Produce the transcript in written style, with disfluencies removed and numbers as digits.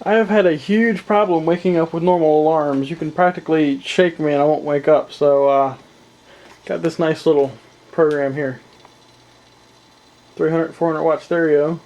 I have had a huge problem waking up with normal alarms. You can practically shake me and I won't wake up. So, got this nice little program here. 300, 400 watt stereo.